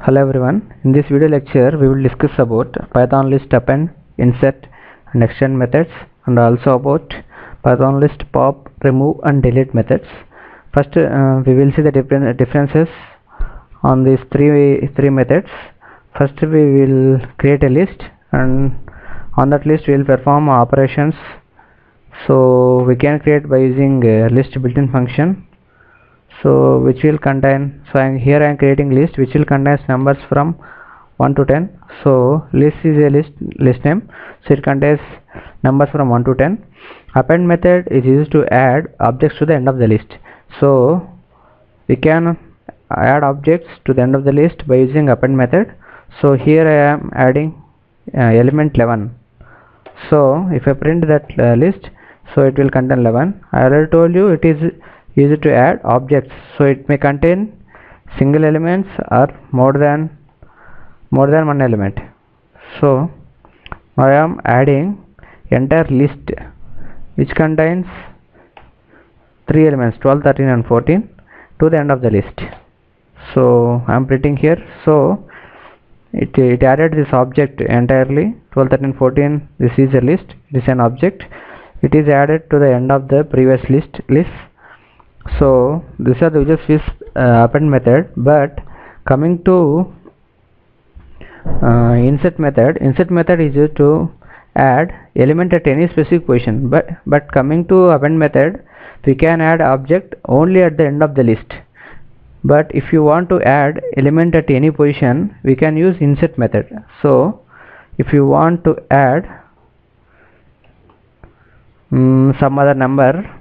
Hello everyone, in this video lecture we will discuss about Python list append, insert and extend methods, and also about Python list pop, remove and delete methods. First we will see the differences on these three methods. First we will create a list, and on that list we will perform operations. So we can create by using a list built-in function, so which will contain, so here I am creating list which will contain numbers from 1 to 10. so list is a list name, so it contains numbers from 1 to 10. Append method is used to add objects to the end of the list, so we can add objects to the end of the list by using append method. So here I am adding element 11, so if I print that list, so it will contain 11. I already told you it is used to add objects, so it may contain single elements or more than one element. So I am adding entire list which contains 3 elements 12, 13 and 14 to the end of the list. So I am printing here, so it added this object entirely 12, 13, 14. This is a list, it is an object, it is added to the end of the previous list. So these are the uses with append method. But coming to insert method is used to add element at any specific position, but coming to append method, we can add object only at the end of the list. But if you want to add element at any position, we can use insert method. So if you want to add some other number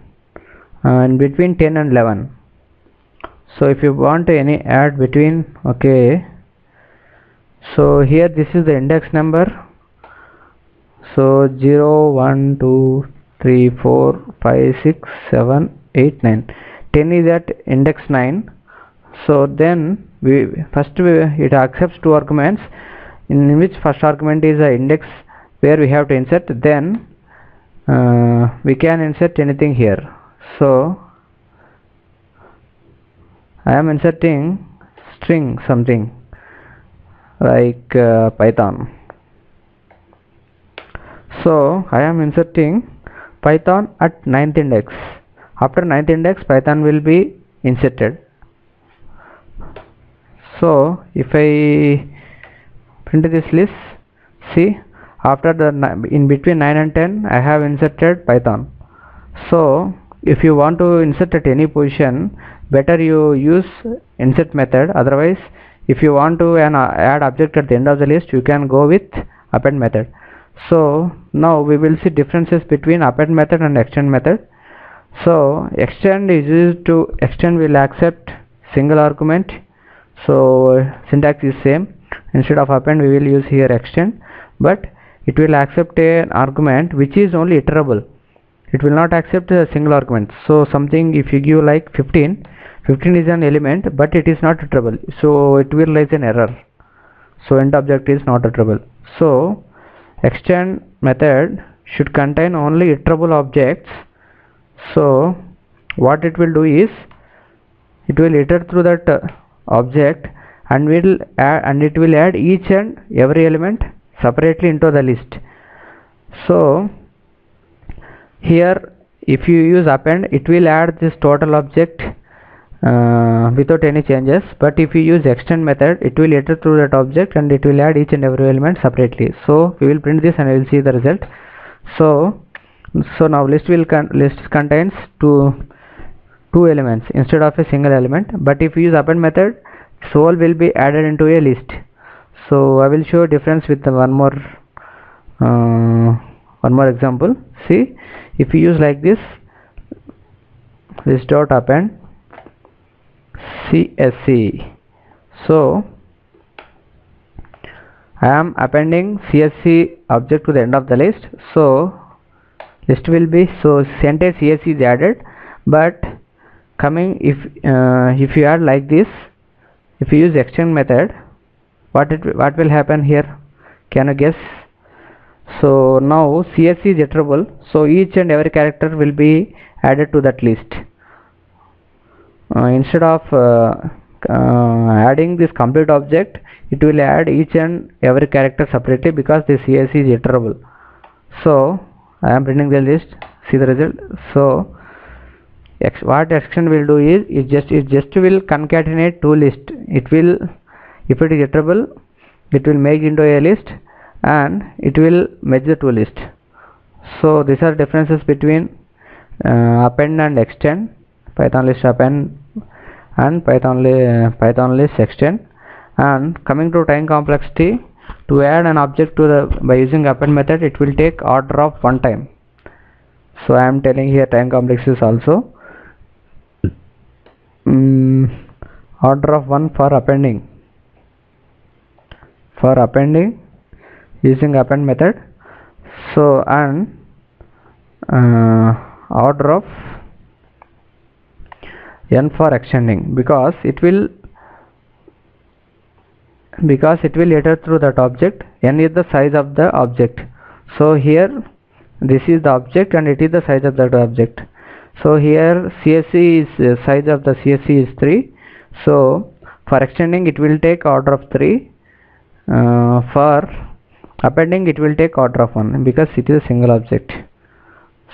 in between 10 and 11, so if you want any add between, okay, so here this is the index number, so 0 1 2 3 4 5 6 7 8 9, 10 is at index 9. So then it accepts 2 arguments, in which first argument is the index where we have to insert, then we can insert anything here. So I am inserting string something like Python. So I am inserting Python at 9th index. After 9th index, Python will be inserted. So if I print this list, see, after the in between 9 and 10 I have inserted Python. So if you want to insert at any position, better you use insert method. Otherwise, if you want to add object at the end of the list, you can go with append method. So now we will see differences between append method and extend method. So extend is used to, extend will accept single argument, so syntax is same. Instead of append we will use here extend, but it will accept an argument which is only iterable. It will not accept a single argument. So something, if you give like 15 is an element, but it is not iterable, so it will raise an error. So end object is not iterable. So extend method should contain only iterable objects. So what it will do is, it will iterate through that object, and it will add each and every element separately into the list. So here if you use append, it will add this total object without any changes, but if you use extend method, it will iterate through that object and it will add each and every element separately. So we will print this and we will see the result. So now list contains two elements instead of a single element, but if you use append method, soul will be added into a list. So I will show difference with one more example. See, if you use like this dot append CSC, so I am appending CSC object to the end of the list. So list will be, so entire CSC is added, but coming, if you add like this, if you use extend method, what will happen here? Can you guess? So now CSC is iterable, so each and every character will be added to that list. Instead of adding this complete object, it will add each and every character separately because the CSC is iterable. So I am printing the list, see the result. So what action will do is it just will concatenate two lists. It will, if it is iterable, it will make into a list and it will merge the two lists. So these are differences between append and extend, Python list append and Python list extend. And coming to time complexity, to add an object to the by using append method, it will take order of 1 time. So I am telling here time complexity is also order of 1 for appending using append method. So and order of n for extending, because it will iter through that object. N is the size of the object. So here this is the object and it is the size of that object. So here CSC is size of the CSC is 3. So for extending it will take order of 3. For appending it will take order of 1 because it is a single object.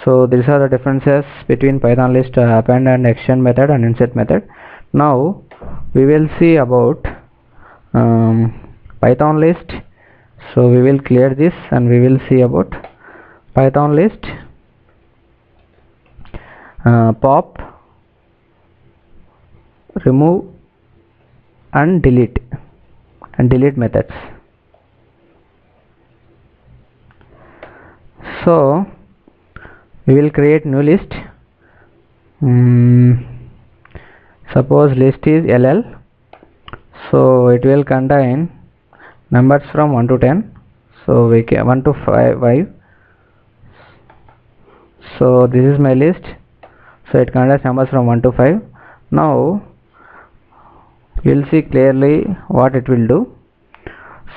So these are the differences between Python list append and extend method and insert method. Now we will see about Python list. So we will clear this and we will see about Python list pop, remove and delete methods. So we will create new list. Suppose list is LL. So it will contain numbers from 1 to 10. So we can 1 to 5. So this is my list. So it contains numbers from 1 to 5. Now we will see clearly what it will do.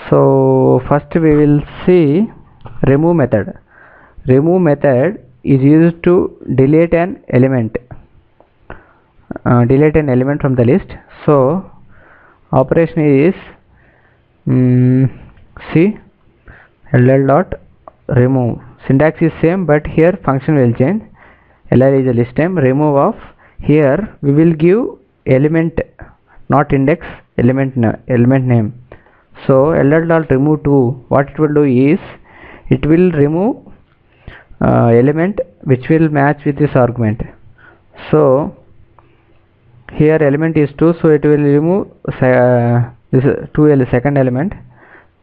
So first we will see remove method. Remove method is used to delete an element from the list. So operation is see ll dot remove. Syntax is same, but here function will change. ll is a list name. Remove of, here we will give element, not index, element name. So ll dot remove 2, what it will do is it will remove element which will match with this argument. So here element is 2, so it will remove this 2 second element,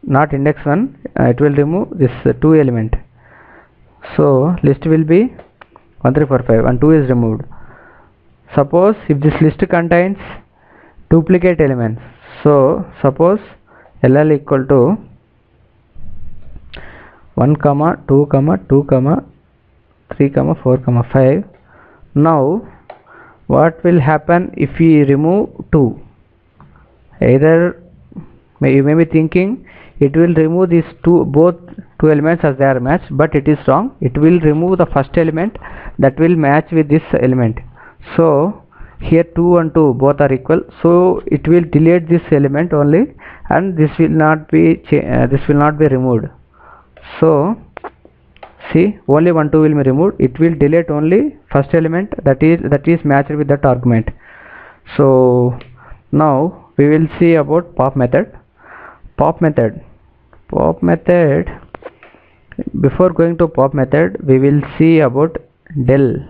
not index 1. It will remove this 2 element. So list will be 1 3 4 5 and 2 is removed. Suppose if this list contains duplicate elements, so suppose ll equal to 1 comma 2 comma 2 comma 3 comma 4 comma 5. Now what will happen if we remove 2? Either you may be thinking it will remove these both two elements as they are matched, but it is wrong. It will remove the first element that will match with this element. So here 2 and 2 both are equal, so it will delete this element only, and this will not be removed. So see, only 1 2 will be removed. It will delete only first element that is matched with that argument. So now we will see about pop method. Before going to pop method, we will see about del.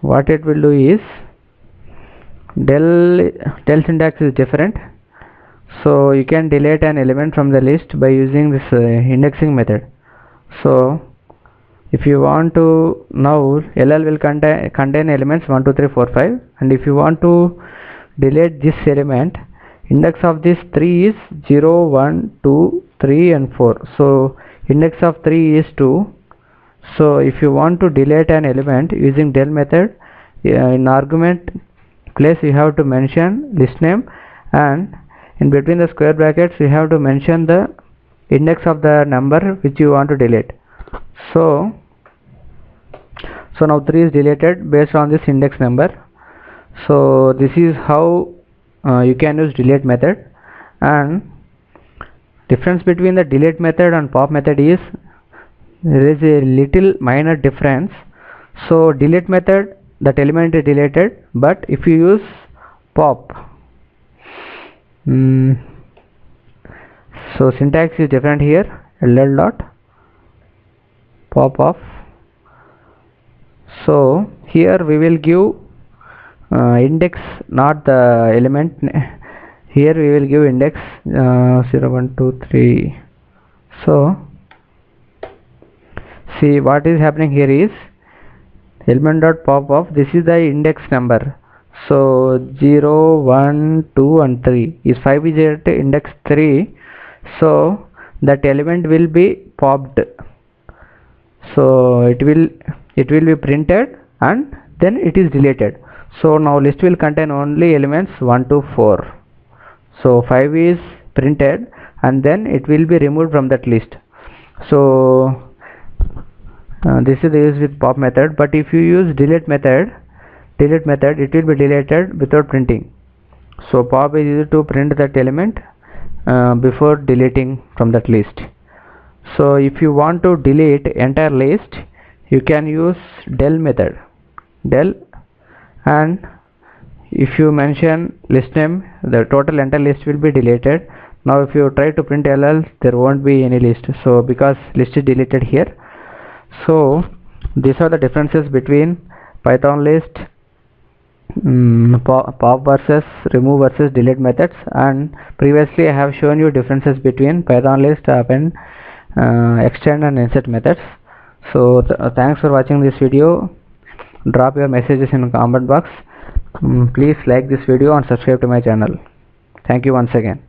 What it will do is del syntax is different. So you can delete an element from the list by using this indexing method. So if you want to, now ll will contain elements 1 2 3 4 5, and if you want to delete this element, index of this 3 is 0 1 2 3 and 4. So index of 3 is 2. So if you want to delete an element using del method, in argument place you have to mention list name, and in between the square brackets you have to mention the index of the number which you want to delete. So now 3 is deleted based on this index number. So this is how you can use delete method. And difference between the delete method and pop method is there is a little minor difference. So delete method, that element is deleted, but if you use pop, so syntax is different here. ll dot pop off. So here we will give index, not the element. Here we will give index 0 1 2 3. So see what is happening here is element dot pop off, this is the index number. So 0 1 2 and 3 is 5 is at index 3, so that element will be popped. So it will be printed and then it is deleted. So now list will contain only elements 1 to 4. So 5 is printed and then it will be removed from that list. So this is used with pop method. But if you use delete method, it will be deleted without printing. So pop is used to print that element before deleting from that list. So if you want to delete entire list, you can use del method, del, and if you mention list name, the total entire list will be deleted. Now if you try to print ll, there won't be any list, so because list is deleted here. So these are the differences between Python list, pop versus remove versus delete methods. And previously I have shown you differences between Python list, append, extend and insert methods. So thanks for watching this video. Drop your messages in the comment box. Please like this video and subscribe to my channel. Thank you once again.